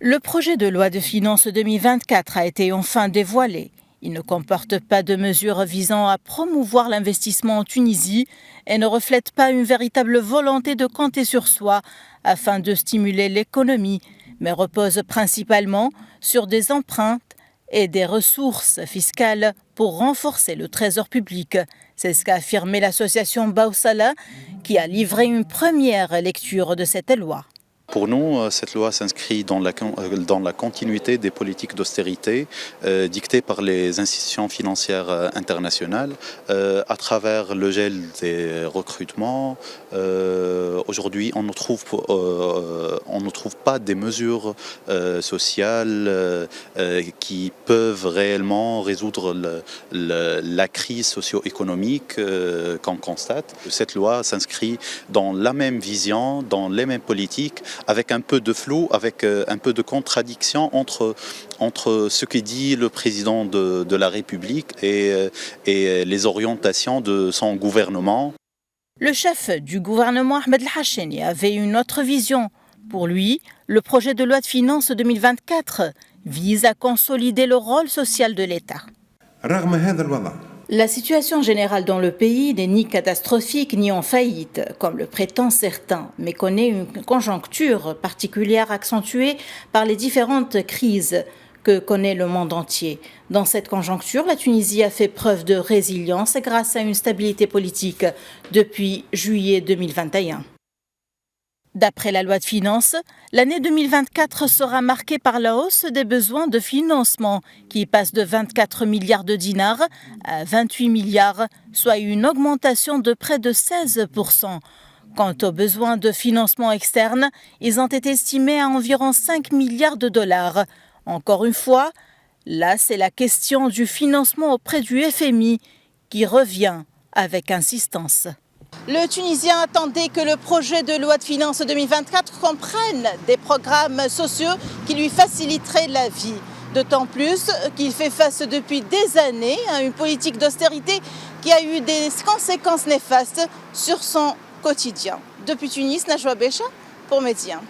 Le projet de loi de finances 2024 a été enfin dévoilé. Il ne comporte pas de mesures visant à promouvoir l'investissement en Tunisie et ne reflète pas une véritable volonté de compter sur soi afin de stimuler l'économie, mais repose principalement sur des emprunts et des ressources fiscales pour renforcer le trésor public. C'est ce qu'a affirmé l'association Bausala qui a livré une première lecture de cette loi. Pour nous, cette loi s'inscrit dans la continuité des politiques d'austérité dictées par les institutions financières internationales à travers le gel des recrutements. Aujourd'hui, on ne trouve pas des mesures sociales qui peuvent réellement résoudre la crise socio-économique qu'on constate. Cette loi s'inscrit dans la même vision, dans les mêmes politiques, avec un peu de flou, avec un peu de contradiction entre ce que dit le président de la République et les orientations de son gouvernement. Le chef du gouvernement, Ahmed El-Hacheni, avait une autre vision. Pour lui, le projet de loi de finances 2024 vise à consolider le rôle social de l'État. La situation générale dans le pays n'est ni catastrophique ni en faillite, comme le prétendent certains, mais connaît une conjoncture particulière accentuée par les différentes crises que connaît le monde entier. Dans cette conjoncture, la Tunisie a fait preuve de résilience grâce à une stabilité politique depuis juillet 2021. D'après la loi de finances, l'année 2024 sera marquée par la hausse des besoins de financement qui passe de 24 milliards de dinars à 28 milliards, soit une augmentation de près de 16%. Quant aux besoins de financement externe, ils ont été estimés à environ 5 milliards de dollars. Encore une fois, là c'est la question du financement auprès du FMI qui revient avec insistance. Le Tunisien attendait que le projet de loi de finances 2024 comprenne des programmes sociaux qui lui faciliteraient la vie. D'autant plus qu'il fait face depuis des années à une politique d'austérité qui a eu des conséquences néfastes sur son quotidien. Depuis Tunis, Najwa Becha pour Média.